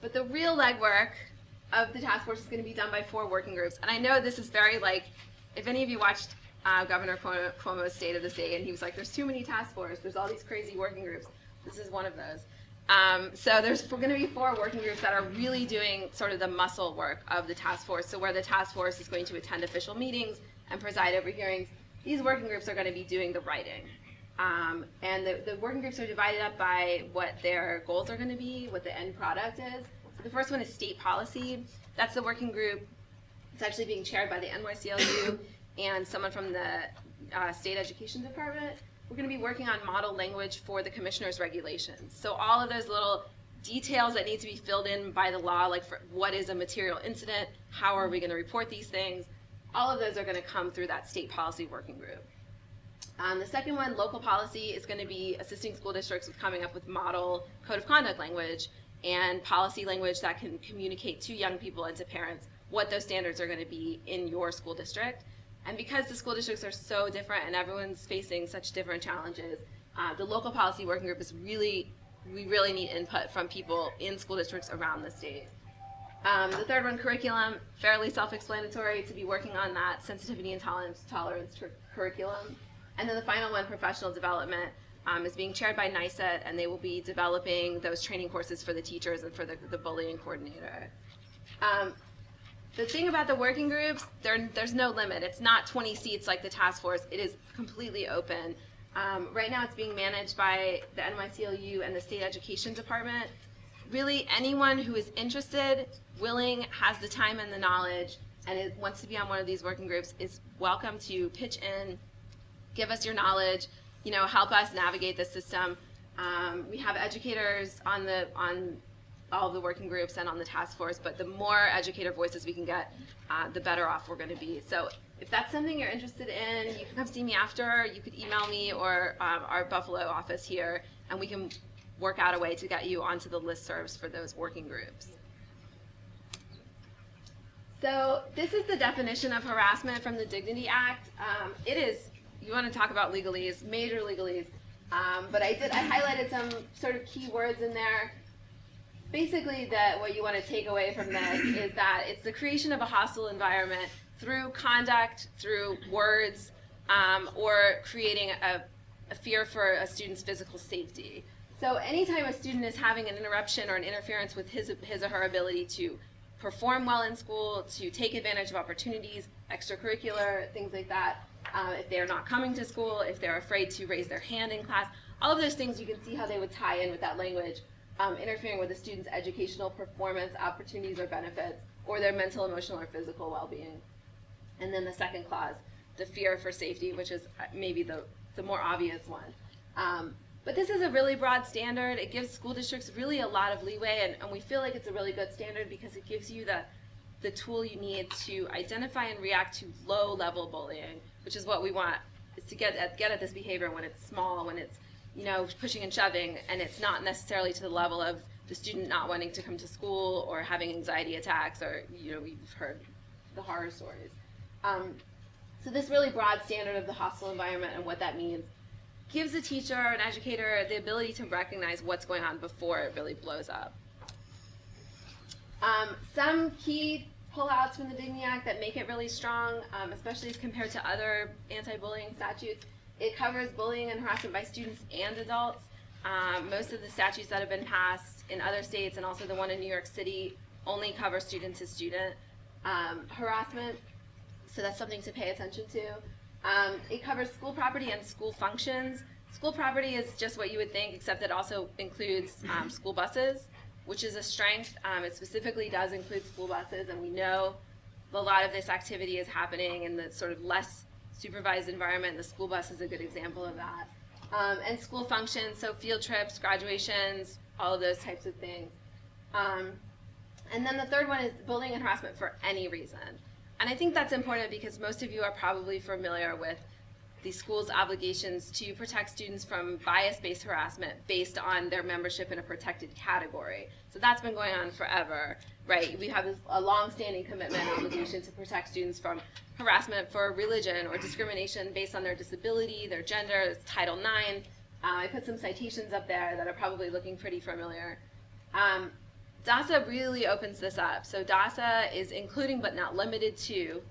But the real legwork of the task force is going to be done by 4 working groups. And I know this is very like, if any of you watched Governor Cuomo's State of the State, and he was like, there's too many task force, there's all these crazy working groups. This is one of those. So there's going to be 4 working groups that are really doing sort of the muscle work of the task force. So where the task force is going to attend official meetings and preside over hearings, these working groups are going to be doing the writing. And the working groups are divided up by what their goals are going to be, what the end product is. So the first one is state policy. That's the working group. It's actually being chaired by the NYCLU and someone from the State Education Department. We're going to be working on model language for the commissioner's regulations. So all of those little details that need to be filled in by the law, like for what is a material incident, how are we going to report these things, all of those are going to come through that state policy working group. The second one, local policy, is going to be assisting school districts with coming up with model code of conduct language and policy language that can communicate to young people and to parents what those standards are going to be in your school district. And because the school districts are so different and everyone's facing such different challenges, the local policy working group is we really need input from people in school districts around the state. The third one, curriculum, fairly self-explanatory, to be working on that sensitivity and tolerance curriculum. And then the final one, professional development, is being chaired by NYSET, and they will be developing those training courses for the teachers and for the bullying coordinator. The thing about the working groups, there's no limit. It's not 20 seats like the task force. It is completely open. Right now it's being managed by the NYCLU and the State Education Department. Really, anyone who is interested, willing, has the time and the knowledge, and wants to be on one of these working groups is welcome to pitch in, give us your knowledge, help us navigate the system. We have educators on all of the working groups and on the task force, but the more educator voices we can get, the better off we're going to be. So if that's something you're interested in, you can come see me after. You could email me or our Buffalo office here, and we can work out a way to get you onto the listservs for those working groups. So this is the definition of harassment from the Dignity Act. It is, you want to talk about legalese, major legalese, but I highlighted some sort of key words in there. Basically, what you want to take away from this is that it's the creation of a hostile environment through conduct, through words, or creating a fear for a student's physical safety. So anytime a student is having an interruption or an interference with his or her ability to perform well in school, to take advantage of opportunities, extracurricular, things like that, if they're not coming to school, if they're afraid to raise their hand in class, all of those things you can see how they would tie in with that language. Interfering with the student's educational performance, opportunities, or benefits, or their mental, emotional, or physical well-being. And then the second clause, the fear for safety, which is maybe the more obvious one. But this is a really broad standard. It gives school districts really a lot of leeway, and we feel like it's a really good standard because it gives you the tool you need to identify and react to low-level bullying, which is what we want, is to get at this behavior when it's small, when it's pushing and shoving, and it's not necessarily to the level of the student not wanting to come to school or having anxiety attacks, or we've heard the horror stories. So this really broad standard of the hostile environment and what that means gives a teacher or an educator the ability to recognize what's going on before it really blows up. Some key pullouts from the Dignity Act that make it really strong, especially as compared to other anti-bullying statutes. It covers bullying and harassment by students and adults. Most of the statutes that have been passed in other states, and also the one in New York City, only cover student to student harassment, so that's something to pay attention to. It covers school property and school functions. School property is just what you would think, except it also includes school buses, which is a strength. It specifically does include school buses, and we know a lot of this activity is happening in the sort of less supervised environment. The school bus is a good example of that. And school functions, so field trips, graduations, all of those types of things. And then the third one is bullying and harassment for any reason. And I think that's important because most of you are probably familiar with the school's obligations to protect students from bias-based harassment based on their membership in a protected category. So that's been going on forever, right? We have a long-standing commitment and obligation to protect students from harassment for religion or discrimination based on their disability, their gender. It's Title IX. I put some citations up there that are probably looking pretty familiar. DASA really opens this up. So DASA is including but not limited to,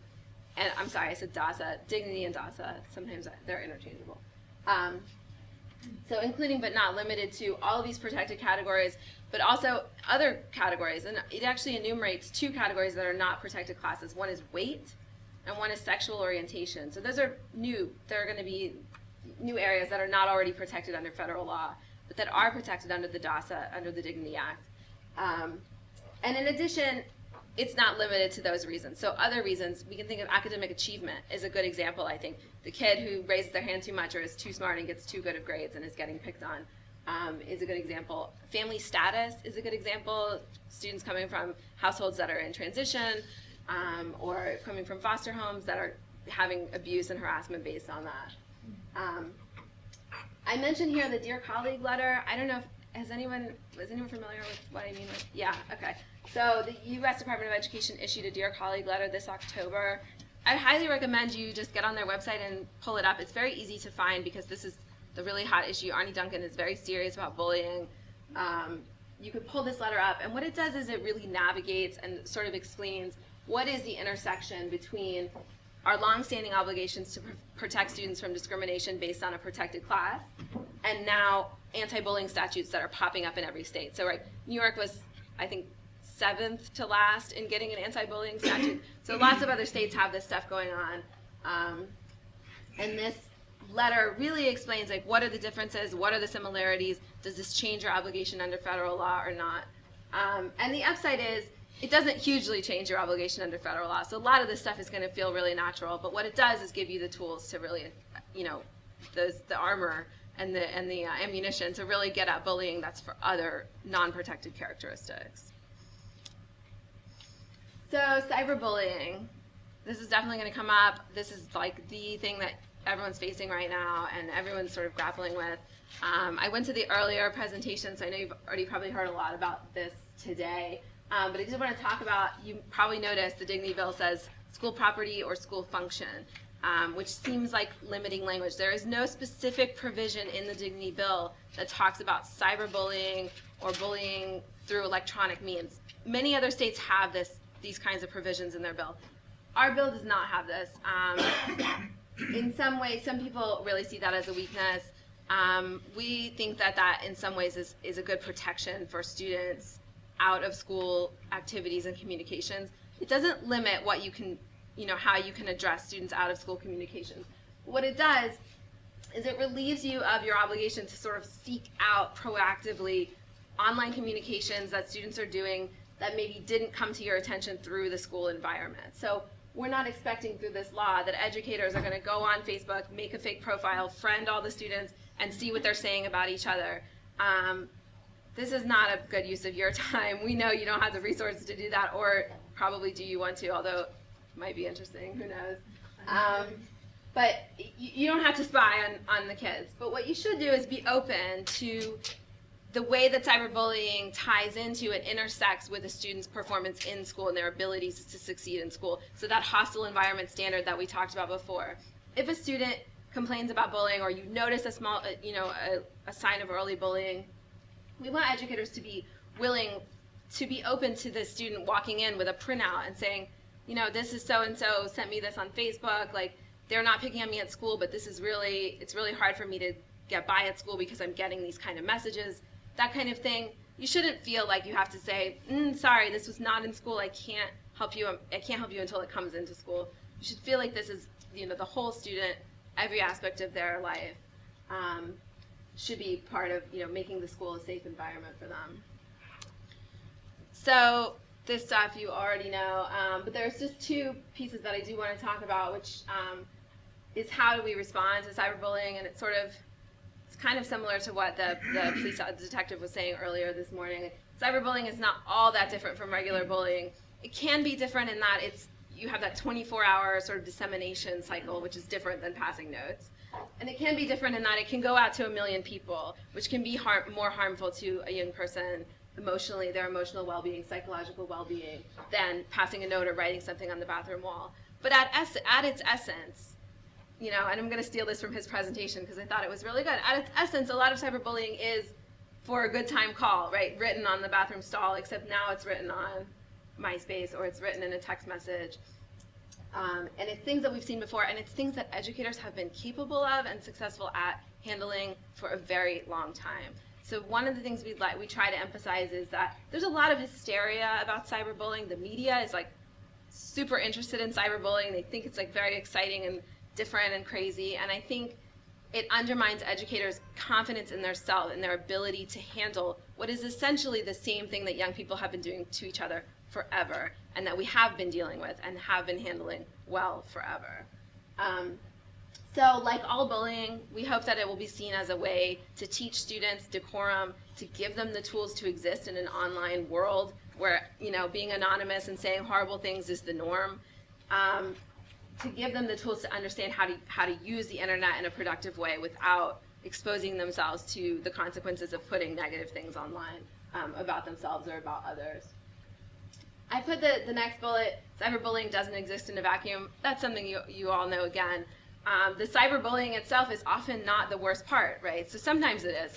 and I'm sorry, I said DASA, dignity and DASA, sometimes they're interchangeable. So including but not limited to all of these protected categories, but also other categories. And it actually enumerates 2 categories that are not protected classes. One is weight, and one is sexual orientation. So those are new. There are going to be new areas that are not already protected under federal law, but that are protected under the DASA, under the Dignity Act. And in addition, it's not limited to those reasons. So other reasons, we can think of academic achievement is a good example, I think. The kid who raises their hand too much or is too smart and gets too good of grades and is getting picked on is a good example. Family status is a good example. Students coming from households that are in transition or coming from foster homes that are having abuse and harassment based on that. I mentioned here the Dear Colleague letter. I don't know if is anyone familiar with what I mean? Yeah, okay. So the U.S. Department of Education issued a Dear Colleague letter this October. I highly recommend you just get on their website and pull it up. It's very easy to find because this is the really hot issue. Arne Duncan is very serious about bullying. You could pull this letter up, and what it does is it really navigates and sort of explains what is the intersection between our longstanding obligations to protect students from discrimination based on a protected class, and now anti-bullying statutes that are popping up in every state. So, right, New York was, I think, 7th to last in getting an anti-bullying statute. So lots of other states have this stuff going on. And this letter really explains, like, what are the differences, what are the similarities, does this change your obligation under federal law or not? And the upside is, it doesn't hugely change your obligation under federal law. So a lot of this stuff is going to feel really natural, but what it does is give you the tools to really, you know, the armor and the ammunition to really get at bullying that's for other non-protected characteristics. So cyberbullying, this is definitely going to come up. This is like the thing that everyone's facing right now and everyone's sort of grappling with. I went to the earlier presentation, so I know you've already probably heard a lot about this today. But I just want to talk about, you probably noticed the Dignity Bill says school property or school function, which seems like limiting language. There is no specific provision in the Dignity Bill that talks about cyberbullying or bullying through electronic means. Many other states have these kinds of provisions in their bill. Our bill does not have this. In some ways, some people really see that as a weakness. We think that in some ways is a good protection for students out of school activities and communications. It doesn't limit what you can, how you can address students out of school communications. What it does is it relieves you of your obligation to sort of seek out proactively online communications that students are doing that maybe didn't come to your attention through the school environment. So we're not expecting through this law that educators are going to go on Facebook, make a fake profile, friend all the students, and see what they're saying about each other. This is not a good use of your time. We know you don't have the resources to do that, or probably do you want to, although it might be interesting, who knows. But you don't have to spy on the kids. But what you should do is be open to the way that cyberbullying ties into and intersects with a student's performance in school and their abilities to succeed in school. So that hostile environment standard that we talked about before. If a student complains about bullying or you notice a small, a sign of early bullying, we want educators to be willing to be open to the student walking in with a printout and saying, this is so-and-so sent me this on Facebook, like they're not picking on me at school, but it's really hard for me to get by at school because I'm getting these kind of messages, that kind of thing. You shouldn't feel like you have to say, sorry, this was not in school, I can't help you until it comes into school. You should feel like this is, the whole student, every aspect of their life. Should be part of making the school a safe environment for them. So this stuff you already know, but there's just 2 pieces that I do want to talk about, which is how do we respond to cyberbullying, and it's kind of similar to what the police detective was saying earlier this morning. Cyberbullying is not all that different from regular bullying. It can be different in that you have that 24-hour sort of dissemination cycle, which is different than passing notes. And it can be different in that it can go out to 1 million people, which can be more harmful to a young person emotionally, their emotional well-being, psychological well-being, than passing a note or writing something on the bathroom wall. But at its essence, and I'm going to steal this from his presentation because I thought it was really good. At its essence, a lot of cyberbullying is for a good time call, right? Written on the bathroom stall, except now it's written on MySpace or it's written in a text message. And it's things that we've seen before, and it's things that educators have been capable of and successful at handling for a very long time. So one of the things we try to emphasize is that there's a lot of hysteria about cyberbullying. The media is like super interested in cyberbullying. They think it's like very exciting and different and crazy, and I think it undermines educators' confidence in their self and their ability to handle what is essentially the same thing that young people have been doing to each other forever, and that we have been dealing with and have been handling well forever. So like all bullying, we hope that it will be seen as a way to teach students decorum, to give them the tools to exist in an online world where, you know, being anonymous and saying horrible things is the norm. To give them the tools to understand how to use the internet in a productive way without exposing themselves to the consequences of putting negative things online about themselves or about others. I put the next bullet, cyberbullying doesn't exist in a vacuum. That's something you all know again. The cyberbullying itself is often not the worst part, right? So sometimes it is.